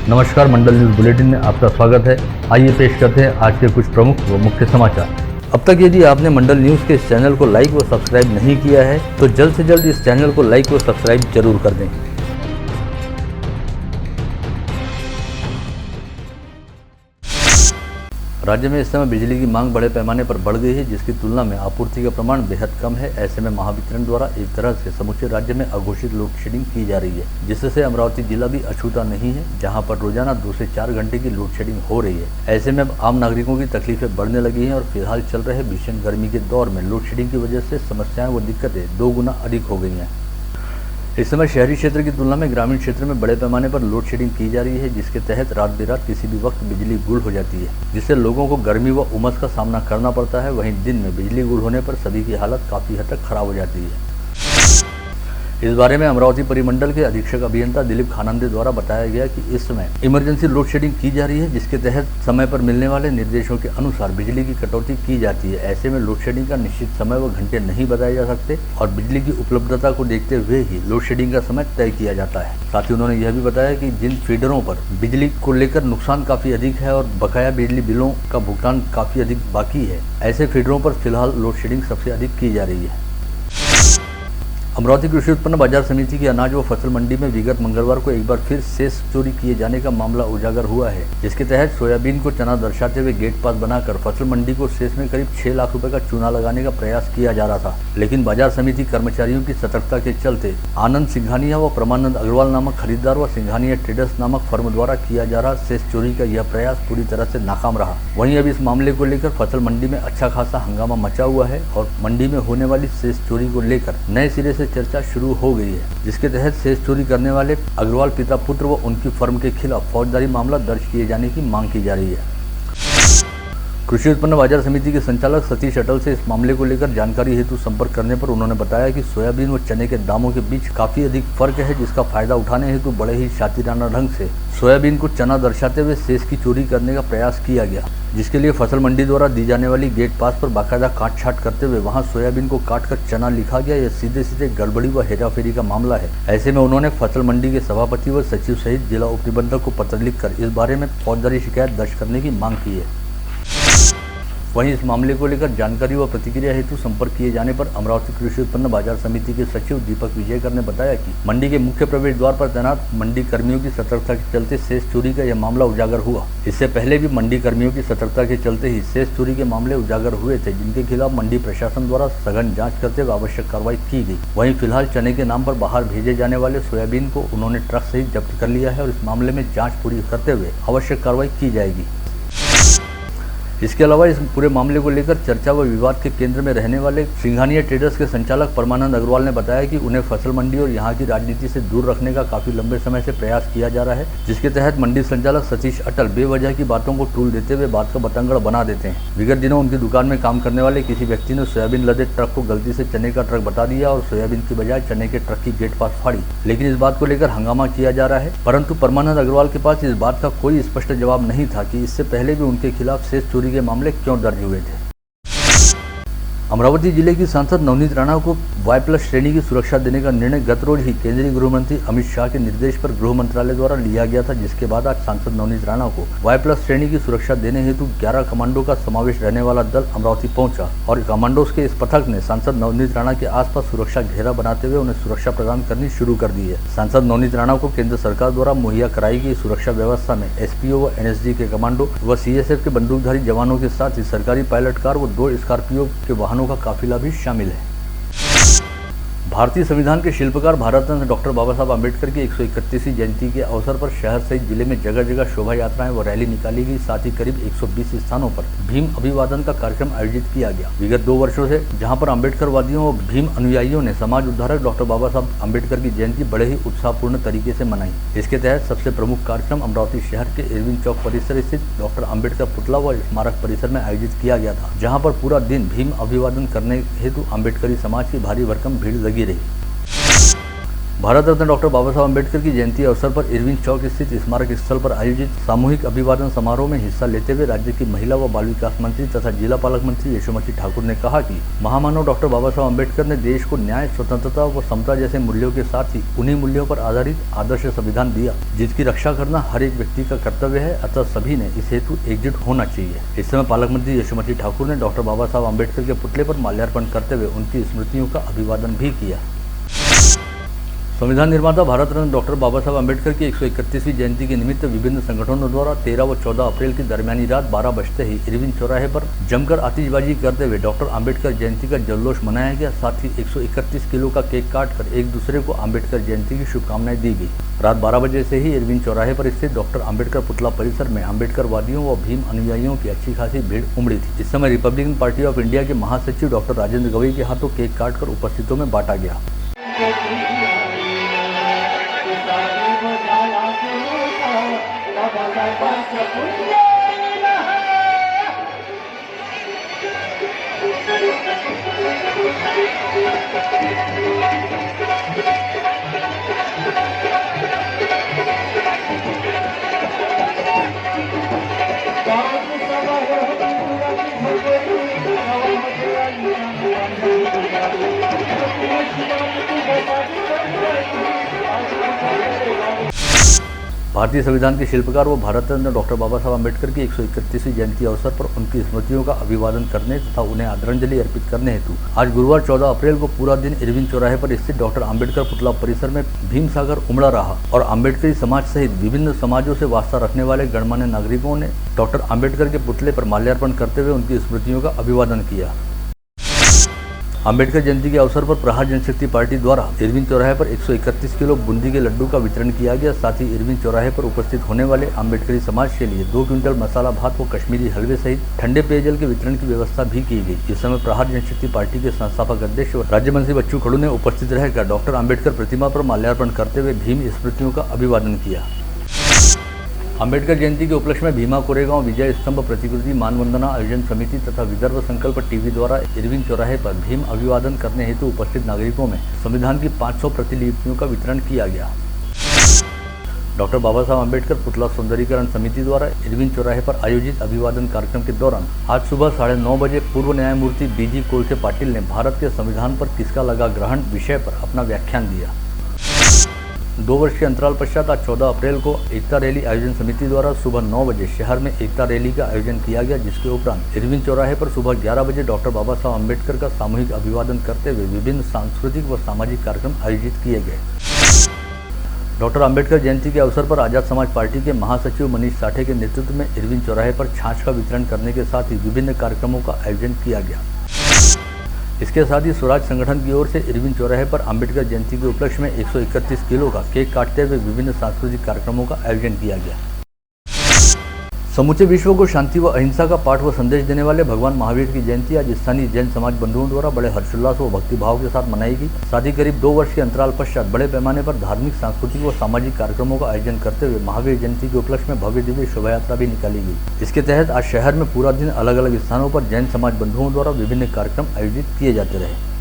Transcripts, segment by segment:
नमस्कार, मंडल news bulletin में आपका स्वागत है। आइए पेश करते हैं आज के कुछ प्रमुख व मुख्य समाचार। अब तक यदि आपने मंडल न्यूज के इस चैनल को लाइक व सब्सक्राइब नहीं किया है तो जल्द से जल्द इस चैनल को लाइक व सब्सक्राइब जरूर कर दें। राज्य में इस समय बिजली की मांग बड़े पैमाने पर बढ़ गई है, जिसकी तुलना में आपूर्ति का प्रमाण बेहद कम है। ऐसे में महावितरण द्वारा एक तरह से समूचे राज्य में अघोषित लोड शेडिंग की जा रही है, जिससे अमरावती जिला भी अछूता नहीं है, जहां पर रोजाना 2 से 4 घंटे की लोड शेडिंग हो रही है। ऐसे में अब आम नागरिकों की तकलीफें बढ़ने लगी हैं और फिलहाल चल रहे भीषण गर्मी के दौर में लोड शेडिंग की वजह से समस्याएं व दिक्कतें 2 गुना अधिक हो गई हैं। इस समय शहरी क्षेत्र की तुलना में ग्रामीण क्षेत्र में बड़े पैमाने पर लोड शेडिंग की जा रही है, जिसके तहत रात बेरात किसी भी वक्त बिजली गुल हो जाती है, जिससे लोगों को गर्मी व उमस का सामना करना पड़ता है। वहीं दिन में बिजली गुल होने पर सभी की हालत काफ़ी हद तक खराब हो जाती है। इस बारे में अमरावती परिमंडल के अधीक्षक अभियंता दिलीप खानंदे द्वारा बताया गया कि इस समय इमरजेंसी लोड शेडिंग की जा रही है, जिसके तहत समय पर मिलने वाले निर्देशों के अनुसार बिजली की कटौती की जाती है। ऐसे में लोड शेडिंग का निश्चित समय व घंटे नहीं बताए जा सकते और बिजली की उपलब्धता को देखते हुए ही लोड शेडिंग का समय तय किया जाता है। साथ ही उन्होंने यह भी बताया कि जिन फीडरों पर बिजली को लेकर नुकसान काफी अधिक है और बकाया बिजली बिलों का भुगतान काफी अधिक बाकी है, ऐसे फीडरों पर फिलहाल लोड शेडिंग सबसे अधिक की जा रही है। अमरावती कृषि उत्पन्न बाजार समिति की अनाज व फसल मंडी में विगत मंगलवार को एक बार फिर शेष चोरी किए जाने का मामला उजागर हुआ है, जिसके तहत सोयाबीन को चना दर्शाते हुए गेट पास बनाकर फसल मंडी को शेष में करीब 6 लाख रुपए का चूना लगाने का प्रयास किया जा रहा था। लेकिन बाजार समिति कर्मचारियों की सतर्कता के चलते आनंद सिंघानिया व परमानंद अग्रवाल नामक खरीदार व सिंघानिया ट्रेडर्स नामक फर्म द्वारा किया जा रहा शेष चोरी का यह प्रयास पूरी तरह से नाकाम रहा। वहीं अब इस मामले को लेकर फसल मंडी में अच्छा खासा हंगामा मचा हुआ है और मंडी में होने वाली शेष चोरी को लेकर नए सिरे से चर्चा शुरू हो गई है, जिसके तहत शेष चोरी करने वाले अग्रवाल पिता पुत्र व उनकी फर्म के खिलाफ फौजदारी मामला दर्ज किए जाने की मांग की जा रही है। कृषि उत्पन्न बाजार समिति के संचालक सतीश अटल से इस मामले को लेकर जानकारी हेतु संपर्क करने पर उन्होंने बताया कि सोयाबीन व चने के दामों के बीच काफी अधिक फर्क है, जिसका फायदा उठाने हेतु बड़े ही शातिराना ढंग से सोयाबीन को चना दर्शाते हुए शेष की चोरी करने का प्रयास किया गया, जिसके लिए फसल मंडी द्वारा दी जाने वाली गेट पास पर बाकायदा काट छाट करते हुए वहां सोयाबीन को काट कर चना लिखा गया। यह सीधे सीधे गड़बड़ी व हेराफेरी का मामला है। ऐसे में उन्होंने फसल मंडी के सभापति व सचिव सहित जिला उपनिबंधक को पत्र लिखकर इस बारे में फौजदारी शिकायत दर्ज करने की मांग की है। वहीं इस मामले को लेकर जानकारी व प्रतिक्रिया हेतु संपर्क किए जाने पर अमरावती कृषि उत्पन्न बाजार समिति के सचिव दीपक विजयकर ने बताया कि मंडी के मुख्य प्रवेश द्वार पर तैनात मंडी कर्मियों की सतर्कता के चलते शेष चोरी का यह मामला उजागर हुआ। इससे पहले भी मंडी कर्मियों की सतर्कता के चलते ही शेष चोरी के मामले उजागर हुए थे, जिनके खिलाफ मंडी प्रशासन द्वारा सघन जाँच करते हुए आवश्यक कार्रवाई की गई। वहीं फिलहाल चने के नाम पर बाहर भेजे जाने वाले सोयाबीन को उन्होंने ट्रक सहित जब्त कर लिया है और इस मामले में जाँच पूरी करते हुए आवश्यक कार्रवाई की जाएगी। इसके अलावा इस पूरे मामले को लेकर चर्चा व विवाद के केंद्र में रहने वाले सिंघानिया ट्रेडर्स के संचालक परमानंद अग्रवाल ने बताया कि उन्हें फसल मंडी और यहां की राजनीति से दूर रखने का काफी लंबे समय से प्रयास किया जा रहा है, जिसके तहत मंडी संचालक सतीश अटल बेवजह की बातों को टूल देते हुए बात का बतंगड़ बना देते हैं। विगत दिनों उनकी दुकान में काम करने वाले किसी व्यक्ति ने सोयाबीन लदे ट्रक को गलती से चने का ट्रक बता दिया और सोयाबीन की बजाय चने के ट्रक की गेट पास फाड़ी, लेकिन इस बात को लेकर हंगामा किया जा रहा है। परंतु परमानंद अग्रवाल के पास इस बात का कोई स्पष्ट जवाब नहीं था कि इससे पहले भी उनके खिलाफ शेष चोरी के मामले क्यों दर्ज हुए थे। अमरावती जिले की सांसद नवनीत राणा को Y+ श्रेणी की सुरक्षा देने का निर्णय गत रोज ही केंद्रीय गृह मंत्री अमित शाह के निर्देश पर गृह मंत्रालय द्वारा लिया गया था, जिसके बाद आज सांसद नवनीत राणा को Y+ श्रेणी की सुरक्षा देने हेतु 11 कमांडो का समावेश रहने वाला दल अमरावती पहुंचा और कमांडोज के इस पथक ने सांसद नवनीत राणा के आसपास सुरक्षा घेरा बनाते हुए उन्हें सुरक्षा प्रदान करनी शुरू कर दी है। सांसद नवनीत राणा को केंद्र सरकार द्वारा मुहैया कराई गई सुरक्षा व्यवस्था में SPO व NSG के कमांडो व CSF के बंदूकधारी जवानों के साथ ही सरकारी पायलट कार व 2 स्कॉर्पियो के वाहनों का काफिला भी शामिल है। भारतीय संविधान के शिल्पकार भारत रत्न डॉक्टर बाबा साहब अम्बेडकर की 131वीं जयंती के अवसर पर शहर सहित जिले में जगह जगह शोभा यात्राएं व रैली निकाली गई। साथ ही करीब 120 स्थानों पर भीम अभिवादन का कार्यक्रम आयोजित किया गया। विगत 2 वर्षों से जहां पर अम्बेडकरवादियों और भीम अनुयायियों ने समाज उद्धारक डॉक्टर बाबा साहब अम्बेडकर की जयंती बड़े ही उत्साहपूर्ण तरीके से मनाई। इसके तहत सबसे प्रमुख कार्यक्रम अमरावती शहर के इरविन चौक परिसर स्थित डॉक्टर अम्बेडकर पुतला व स्मारक परिसर में आयोजित किया गया था, जहाँ पर पूरा दिन भीम अभिवादन करने हेतु अम्बेडकरी समाज की भारी भरकम भीड़ लगी रही। भारत रत्न डॉक्टर बाबा साहब अम्बेडकर की जयंती अवसर पर इरविन चौक स्थित स्मारक स्थल पर आयोजित सामूहिक अभिवादन समारोह में हिस्सा लेते हुए राज्य की महिला व बाल विकास मंत्री तथा जिला पालक मंत्री यशोमती ठाकुर ने कहा कि महामानव डॉक्टर बाबा साहब अम्बेडकर ने देश को न्याय, स्वतंत्रता व समता जैसे मूल्यों के साथ ही उन्हीं मूल्यों पर आधारित आदर्श संविधान दिया, जिसकी रक्षा करना हर एक व्यक्ति का कर्तव्य है। अतः सभी ने इस हेतु एकजुट होना चाहिए। इस समय पालक मंत्री यशोमती ठाकुर ने डॉक्टर बाबा साहब अम्बेडकर के पुतले पर माल्यार्पण करते हुए उनकी स्मृतियों का अभिवादन भी किया। संविधान निर्माता भारत रत्न डॉक्टर बाबा साहब अम्बेडकर की 131वीं जयंती के निमित्त विभिन्न संगठनों द्वारा 13 व 14 अप्रैल की दरमियानी रात 12 बजते ही इरविन चौराहे पर जमकर आतिशबाजी करते हुए डॉक्टर अम्बेडकर जयंती का जल्लोष मनाया गया। साथ ही 131 किलो का केक काटकर एक दूसरे को अम्बेडकर जयंती की शुभकामनाएं दी गई। रात 12 बजे से ही इरविन चौराहे पर स्थित डॉक्टर अम्बेडकर पुतला परिसर में अम्बेडकर वादियों व भीम अनुयायियों की अच्छी खासी भीड़ उमड़ी थी। इस समय रिपब्लिकन पार्टी ऑफ इंडिया के महासचिव डॉक्टर राजेंद्र गवई के हाथों केक काटकर उपस्थितों में बांटा गया। भारतीय संविधान के शिल्पकार व भारत रत्न डॉक्टर बाबा साहब अम्बेडकर की 131वीं जयंती अवसर पर उनकी स्मृतियों का अभिवादन करने तथा उन्हें आदरांजलि अर्पित करने हेतु आज गुरुवार 14 अप्रैल को पूरा दिन इरविन चौराहे पर स्थित डॉक्टर अम्बेडकर पुतला परिसर में भीम सागर उमड़ा रहा और अम्बेडकरी समाज सहित विभिन्न समाजों से वास्ता रखने वाले गणमान्य नागरिकों ने डॉक्टर अम्बेडकर के पुतले पर माल्यार्पण करते हुए उनकी स्मृतियों का अभिवादन किया। अम्बेडकर जयंती के अवसर पर प्रहार जनशक्ति पार्टी द्वारा इरविन चौराहे पर 131 किलो बूंदी के लड्डू का वितरण किया गया। साथ ही इरविन चौराहे पर उपस्थित होने वाले अम्बेडकरी समाज के लिए 2 क्विंटल मसाला भात व कश्मीरी हलवे सहित ठंडे पेयजल के वितरण की व्यवस्था भी की गई। इस समय प्रहार जनशक्ति पार्टी के संस्थापक अध्यक्ष और राज्य मंत्री बच्चू कडू ने उपस्थित रहकर डॉक्टर अम्बेडकर प्रतिमा पर माल्यार्पण करते हुए भीम स्मृतियों का अभिवादन किया। अम्बेडकर जयंती के उपलक्ष्य में भीमा कोरेगांव विजय स्तंभ प्रतिकृति मानवंदना आयोजन समिति तथा विदर्भ संकल्प टीवी द्वारा इरविन चौराहे पर भीम अभिवादन करने हेतु उपस्थित नागरिकों में संविधान की 500 प्रतिलिपियों का वितरण किया गया। डॉक्टर बाबा साहब अम्बेडकर पुतला सौंदर्यीकरण समिति द्वारा इरविन चौराहे पर आयोजित अभिवादन कार्यक्रम के दौरान आज सुबह 9:30 बजे पूर्व न्यायमूर्ति BG कोलसे पाटिल ने भारत के संविधान पर किसका लगा ग्रहण विषय पर अपना व्याख्यान दिया। 2 वर्ष के अंतराल पश्चात आज 14 अप्रैल को एकता रैली आयोजन समिति द्वारा सुबह 9 बजे शहर में एकता रैली का आयोजन किया गया, जिसके उपरांत इरविन चौराहे पर सुबह 11 बजे डॉक्टर बाबा साहब अम्बेडकर का सामूहिक अभिवादन करते हुए विभिन्न सांस्कृतिक व सामाजिक कार्यक्रम आयोजित किए गए। डॉक्टर अम्बेडकर जयंती के अवसर पर आजाद समाज पार्टी के महासचिव मनीष साठे के नेतृत्व में इरविन चौराहे पर छाछ का वितरण करने के साथ ही विभिन्न कार्यक्रमों का आयोजन किया गया। इसके साथ ही स्वराज संगठन की ओर से इरविन चौराहे पर अम्बेडकर जयंती के उपलक्ष्य में 131 किलो का केक काटते हुए विभिन्न सांस्कृतिक कार्यक्रमों का आयोजन किया गया। समूचे विश्व को शांति व अहिंसा का पाठ व संदेश देने वाले भगवान महावीर की जयंती आज स्थानीय जैन समाज बंधुओं द्वारा बड़े हर्षोल्लास व भक्तिभाव के साथ मनाई गई। साथ ही करीब 2 वर्ष के अंतराल पश्चात बड़े पैमाने पर धार्मिक, सांस्कृतिक व सामाजिक कार्यक्रमों का आयोजन करते हुए महावीर जयंती के उपलक्ष्य में भव्य दिव्य शोभा यात्रा भी निकाली गई। इसके तहत आज शहर में पूरा दिन अलग अलग स्थानों पर जैन समाज बंधुओं द्वारा विभिन्न कार्यक्रम आयोजित किए जाते रहे।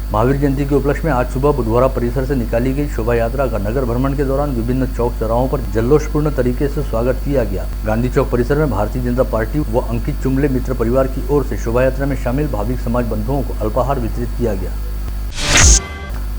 महावीर जयंती के उपलक्ष्य में आज सुबह बुधवारा परिसर से निकाली गई शोभा यात्रा का नगर भ्रमण के दौरान विभिन्न चौक चौराहों पर जल्लोषपूर्ण तरीके से स्वागत किया गया। गांधी चौक परिसर में भारतीय जनता पार्टी व अंकित चुम्बले मित्र परिवार की ओर से शोभा यात्रा में शामिल भाविक समाज बंधुओं को अल्पाहार वितरित किया गया।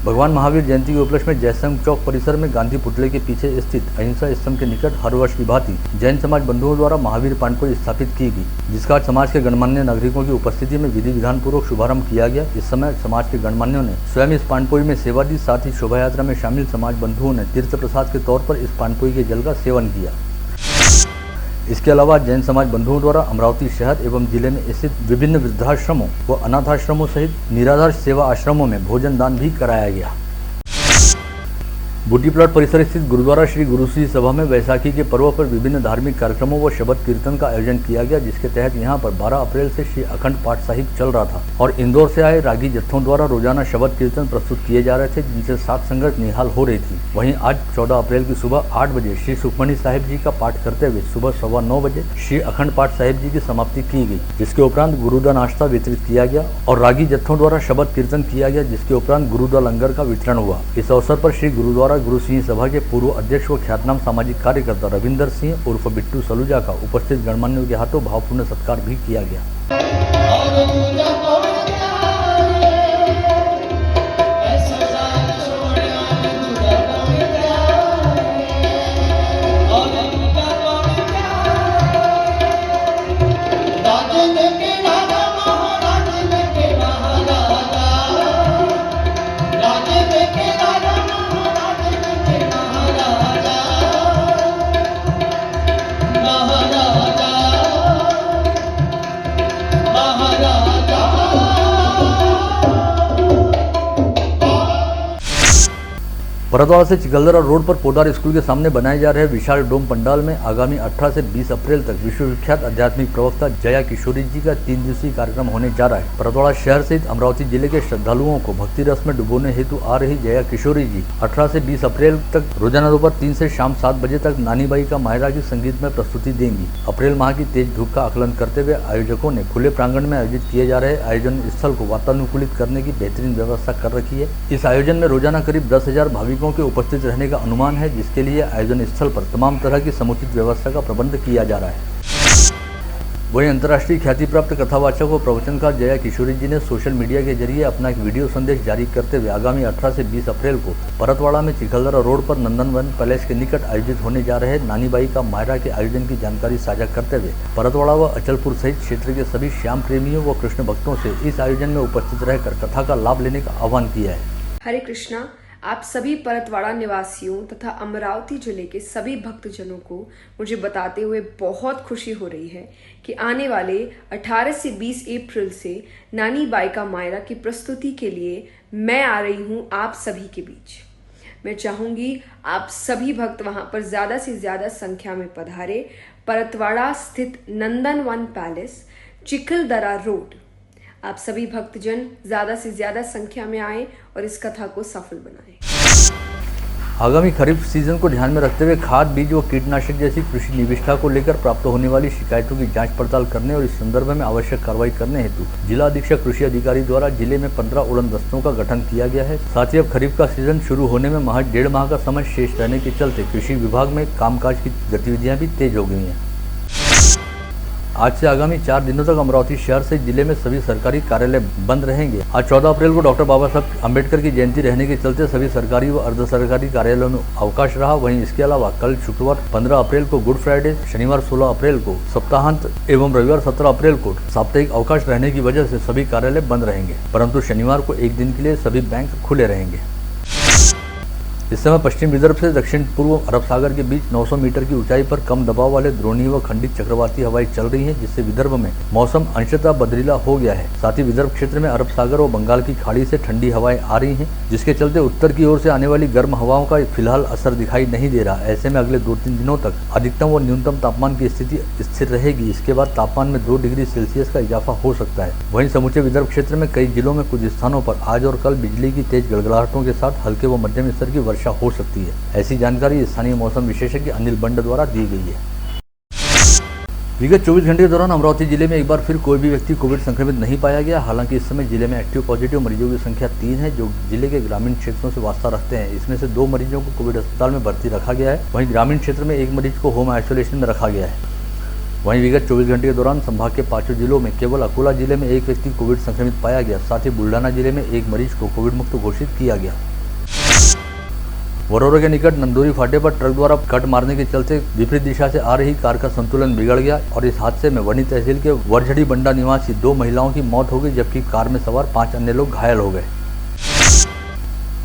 भगवान महावीर जयंती के उपलक्ष्य में जयसंग चौक परिसर में गांधी पुतले के पीछे स्थित अहिंसा स्तंभ के निकट हर वर्ष की भांति जैन समाज बंधुओं द्वारा महावीर पांडपोई स्थापित की गई, जिसका आज समाज के गणमान्य नागरिकों की उपस्थिति में विधि विधान पूर्वक शुभारंभ किया गया। इस समय समाज के गणमान्यों ने स्वयं इस पांडपोई में सेवा दी। साथ ही शोभा यात्रा में शामिल समाज बंधुओं ने तीर्थ प्रसाद के तौर पर इस पांडपोई के जल का सेवन किया। इसके अलावा जैन समाज बंधुओं द्वारा अमरावती शहर एवं जिले में स्थित विभिन्न वृद्धाश्रमों व अनाथाश्रमों सहित निराधार सेवा आश्रमों में भोजन दान भी कराया गया। बूटी प्लॉट परिसर स्थित गुरुद्वारा श्री गुरु सिंह सभा में वैसाखी के पर्व पर विभिन्न धार्मिक कार्यक्रमों व शबद कीर्तन का आयोजन किया गया, जिसके तहत यहां पर 12 अप्रैल से श्री अखंड पाठ साहिब चल रहा था और इंदौर से आए रागी जत्थों द्वारा रोजाना शबद कीर्तन प्रस्तुत किए जा रहे थे, जिनसे सात संगत निहाल हो रही थी। वहीं आज 14 अप्रैल की सुबह 8 बजे श्री सुखमणी साहिब जी का पाठ करते हुए सुबह 9:15 बजे श्री अखंड पाठ साहिब जी की समाप्ति की गई, जिसके उपरांत गुरुदा नाश्ता वितरित किया गया और रागी जत्थों द्वारा शबद कीर्तन किया गया, जिसके उपरांत गुरुदा लंगर का वितरण हुआ। इस अवसर पर श्री गुरुद्वारा गुरु सिंह सभा के पूर्व अध्यक्ष व ख्यातनाम सामाजिक कार्यकर्ता रविंदर सिंह उर्फ बिट्टू सलूजा का उपस्थित गणमान्यों के हाथों भावपूर्ण सत्कार भी किया गया। परतवाड़ा से चिखलदरा रोड पर पोदार स्कूल के सामने बनाए जा रहे विशाल डोम पंडाल में आगामी 18 से 20 अप्रैल तक विश्वविख्यात आध्यात्मिक प्रवक्ता जया किशोरी जी का 3 दिवसीय कार्यक्रम होने जा रहा है। परतवाड़ा शहर सहित अमरावती जिले के श्रद्धालुओं को भक्ति रस में डुबोने हेतु आ रही जया किशोरी जी 18 से 20 अप्रैल तक रोजाना दोपहर 3 से शाम 7 बजे तक नानीबाई का मायरा की संगीत में प्रस्तुति देंगी। अप्रैल माह की तेज धूप का आकलन करते हुए आयोजकों ने खुले प्रांगण में आयोजित किए जा रहे आयोजन स्थल को वातानुकूलित करने की बेहतरीन व्यवस्था कर रखी है। इस आयोजन में रोजाना करीब 10,000 भाविकों के उपस्थित रहने का अनुमान है, जिसके लिए आयोजन स्थल पर तमाम तरह की समुचित व्यवस्था का प्रबंध किया जा रहा है। वहीं अंतर्राष्ट्रीय ख्याति प्राप्त कथावाचक व प्रवचनकार जया किशोरी जी ने सोशल मीडिया के जरिए अपना एक वीडियो संदेश जारी करते हुए आगामी 18 से 20 अप्रैल को परतवाड़ा में चिखलदरा रोड पर नंदनवन पैलेस के निकट आयोजित होने जा रहे नानीबाई का मायरा के आयोजन की जानकारी साझा करते हुए परतवाड़ा व अचलपुर सहित क्षेत्र के सभी श्याम प्रेमियों व कृष्ण भक्तों से इस आयोजन में उपस्थित रहकर कथा का लाभ लेने का आह्वान किया है। हरे कृष्णा। आप सभी परतवाड़ा निवासियों तथा अमरावती जिले के सभी भक्तजनों को मुझे बताते हुए बहुत खुशी हो रही है कि आने वाले 18 से 20 अप्रैल से नानी बाई का मायरा की प्रस्तुति के लिए मैं आ रही हूं आप सभी के बीच। मैं चाहूंगी आप सभी भक्त वहां पर ज्यादा से ज्यादा संख्या में पधारे। परतवाड़ा स्थित नंदनवन पैलेस, चिखलदरा रोड। आप सभी भक्तजन ज्यादा से ज्यादा संख्या में आए और इस कथा को सफल बनाएं। आगामी खरीफ सीजन को ध्यान में रखते हुए खाद, बीज व कीटनाशक जैसी कृषि निविष्ठा को लेकर प्राप्त होने वाली शिकायतों की जांच पड़ताल करने और इस संदर्भ में आवश्यक कार्रवाई करने हेतु जिला अधीक्षक कृषि अधिकारी द्वारा जिले में 15 उड़न दस्तों का गठन किया गया है। साथ ही अब खरीफ का सीजन शुरू होने में महज 1.5 माह का समय शेष रहने के चलते कृषि विभाग में कामकाज की गतिविधियां भी तेज हो गई हैं। आज से आगामी 4 दिनों तक अमरावती शहर से जिले में सभी सरकारी कार्यालय बंद रहेंगे। आज 14 अप्रैल को डॉक्टर बाबा साहब अम्बेडकर की जयंती रहने के चलते सभी सरकारी व अर्ध सरकारी कार्यालयों में अवकाश रहा। वहीं इसके अलावा कल शुक्रवार 15 अप्रैल को गुड फ्राइडे, शनिवार 16 अप्रैल को सप्ताहांत एवं रविवार 17 अप्रैल को साप्ताहिक अवकाश रहने की वजह से सभी कार्यालय बंद रहेंगे, परंतु शनिवार को एक दिन के लिए सभी बैंक खुले रहेंगे। इस समय पश्चिम विदर्भ से दक्षिण पूर्व अरब सागर के बीच 900 मीटर की ऊंचाई पर कम दबाव वाले द्रोणीय व खंडित चक्रवाती हवाएं चल रही हैं, जिससे विदर्भ में मौसम अंशतः बदरीला हो गया है। साथ ही विदर्भ क्षेत्र में अरब सागर व बंगाल की खाड़ी से ठंडी हवाएं आ रही हैं, जिसके चलते उत्तर की ओर से आने वाली गर्म हवाओं का फिलहाल असर दिखाई नहीं दे रहा। ऐसे में अगले 2-3 दिनों तक अधिकतम व न्यूनतम तापमान की स्थिति स्थिर रहेगी। इसके बाद तापमान में 2 डिग्री सेल्सियस का इजाफा हो सकता है। वहीं समूचे विदर्भ क्षेत्र में कई जिलों में कुछ स्थानों पर आज और कल बिजली की तेज गड़गड़ाहटों के साथ हल्के व मध्यम स्तर की वर्षा हो सकती है। ऐसी जानकारी स्थानीय मौसम विशेषज्ञ अनिल बंड द्वारा दी गई है। विगत 24 घंटे के दौरान अमरावती जिले में एक बार फिर कोई भी व्यक्ति कोविड संक्रमित नहीं पाया गया। हालांकि इस समय जिले में एक्टिव पॉजिटिव मरीजों की संख्या 3 है, जो जिले के ग्रामीण क्षेत्रों से वास्ता रखते हैं। इसमें से 2 मरीजों को कोविड अस्पताल में भर्ती रखा गया है। वहीं ग्रामीण क्षेत्र में 1 मरीज को होम आइसोलेशन में रखा गया है। वहीं विगत 24 घंटे के दौरान संभाग के 5 जिलों में केवल अकोला जिले में 1 व्यक्ति कोविड संक्रमित पाया गया। साथ ही बुल्ढाना जिले में 1 मरीज को कोविड मुक्त घोषित किया गया। वरोरा के निकट नंदोरी फाटे पर ट्रक द्वारा कट मारने के चलते विपरीत दिशा से आ रही कार का संतुलन बिगड़ गया और इस हादसे में वनी तहसील के वरझड़ी बंडा निवासी 2 महिलाओं की मौत हो गई, जबकि कार में सवार 5 अन्य लोग घायल हो गए।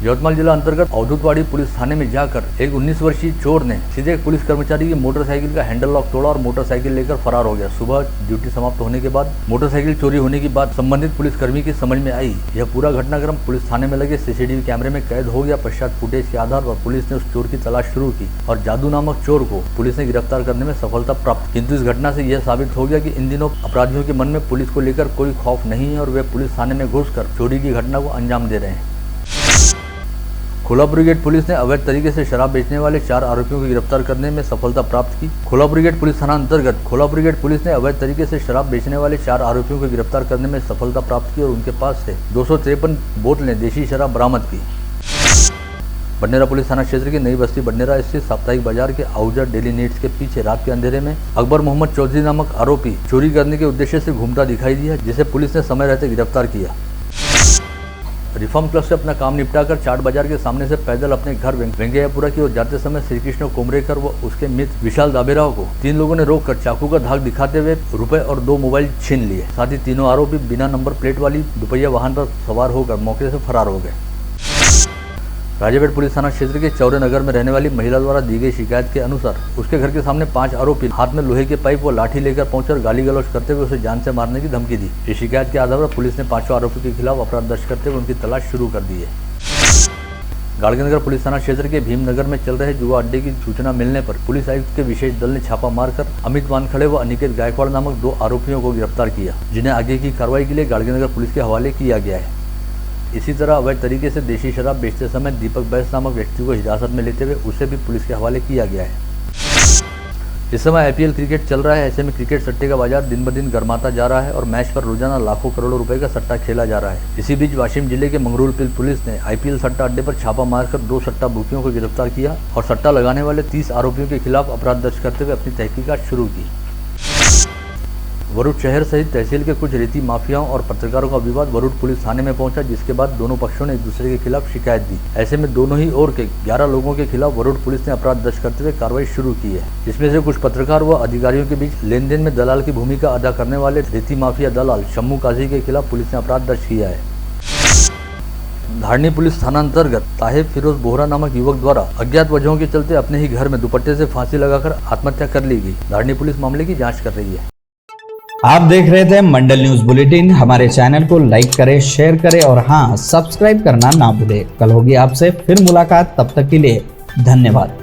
यवतमाल जिला अंतर्गत अवधूतवाड़ी पुलिस थाने में जाकर एक 19 वर्षीय चोर ने सीधे एक पुलिस कर्मचारी की मोटरसाइकिल का हैंडल लॉक तोड़ा और मोटरसाइकिल लेकर फरार हो गया। सुबह ड्यूटी समाप्त होने के बाद मोटरसाइकिल चोरी होने की बात संबंधित पुलिसकर्मी की समझ में आई। यह पूरा घटनाक्रम पुलिस थाने में लगे सीसीटीवी कैमरे में कैद हो गया। पश्चात फुटेज के आधार पर पुलिस ने उस चोर की तलाश शुरू की और जादू नामक चोर को पुलिस ने गिरफ्तार करने में सफलता प्राप्त। किंतु इस घटना से यह साबित हो गया कि इन दिनों अपराधियों के मन में पुलिस को लेकर कोई खौफ नहीं है और वे पुलिस थाने में घुसकर चोरी की घटना को अंजाम दे रहे हैं। खोला ब्रिगेड पुलिस ने अवैध तरीके से शराब बेचने वाले 4 आरोपियों को गिरफ्तार करने में सफलता प्राप्त की। खोला ब्रिगेड पुलिस थाना अंतर्गत खोला ब्रिगेड पुलिस ने अवैध तरीके से शराब बेचने वाले 4 आरोपियों को गिरफ्तार करने में सफलता प्राप्त की और उनके पास से 253 बोतलें देशी शराब बरामद की। बडनेरा पुलिस थाना क्षेत्र की नई बस्ती बडनेरा स्थित साप्ताहिक बाजार के आहूजा डेली नीड्स के पीछे रात के अंधेरे में अकबर मोहम्मद चौधरी नामक आरोपी चोरी करने के उद्देश्य से घूमता दिखाई दिया, जिसे पुलिस ने समय रहते गिरफ्तार किया। रिफॉर्म क्लब से अपना काम निपटाकर चाट बाजार के सामने से पैदल अपने घर वेंगैयापुरा की ओर जाते समय श्री कृष्ण कोमरेकर व उसके मित्र विशाल दाबेराव को 3 लोगों ने रोककर चाकू का धाक दिखाते हुए रुपए और 2 मोबाइल छीन लिए। साथ ही तीनों आरोपी बिना नंबर प्लेट वाली दुपहिया वाहन पर सवार होकर मौके से फरार हो गए। राजेपेट पुलिस थाना क्षेत्र के चौरे नगर में रहने वाली महिला द्वारा दी गई शिकायत के अनुसार उसके घर के सामने 5 आरोपी हाथ में लोहे के पाइप व लाठी लेकर पहुंचकर गाली गलौज करते हुए उसे जान से मारने की धमकी दी। इस शिकायत के आधार पर पुलिस ने 5 आरोपियों के खिलाफ अपराध दर्ज करते हुए उनकी तलाश शुरू कर दी है। गाड़गनगर पुलिस थाना क्षेत्र के भीमनगर में चल रहे जुआ अड्डे की सूचना मिलने पर पुलिस आयुक्त के विशेष दल ने छापा मारकर अमित वानखड़े व अनिकेत गायकवाड़ नामक 2 आरोपियों को गिरफ्तार किया, जिन्हें आगे की कार्रवाई के लिए गाड़गनगर पुलिस के हवाले किया गया है। इसी तरह अवैध तरीके से देशी शराब बेचते समय दीपक बैस नामक व्यक्ति को हिरासत में लेते हुए उसे भी पुलिस के हवाले किया गया है। इस समय IPL क्रिकेट चल रहा है, ऐसे में क्रिकेट सट्टे का बाजार दिन ब दिन गर्माता जा रहा है और मैच पर रोजाना लाखों करोड़ों रुपए का सट्टा खेला जा रहा है। इसी बीच वाशिम जिले के मंगरूल पुलिस ने IPL सट्टा अड्डे पर छापा मारकर 2 सट्टा बुकियों को गिरफ्तार किया और सट्टा लगाने वाले 30 आरोपियों के खिलाफ अपराध दर्ज करते हुए अपनी तहकीकात शुरू की। वरुड शहर सहित तहसील के कुछ रेती माफियाओं और पत्रकारों का विवाद वरुड पुलिस थाने में पहुंचा, जिसके बाद दोनों पक्षों ने एक दूसरे के खिलाफ शिकायत दी। ऐसे में दोनों ही ओर के 11 लोगों के खिलाफ वरुड पुलिस ने अपराध दर्ज करते हुए कार्रवाई शुरू की है। इसमें से कुछ पत्रकार व अधिकारियों के बीच लेन देन में दलाल की भूमिका अदा करने वाले रेती माफिया दलाल शम्मू काजी के खिलाफ पुलिस ने अपराध दर्ज किया है। धारनी पुलिस थाना अंतर्गत ताहिब फिरोज बोहरा नामक युवक द्वारा अज्ञात वजहों के चलते अपने ही घर में दुपट्टे से फांसी लगाकर आत्महत्या कर ली गई। धारनी पुलिस मामले की जांच कर रही है। आप देख रहे थे मंडल न्यूज बुलेटिन। हमारे चैनल को लाइक करें, शेयर करें और हाँ, सब्सक्राइब करना ना भूलें। कल होगी आपसे फिर मुलाकात, तब तक के लिए धन्यवाद।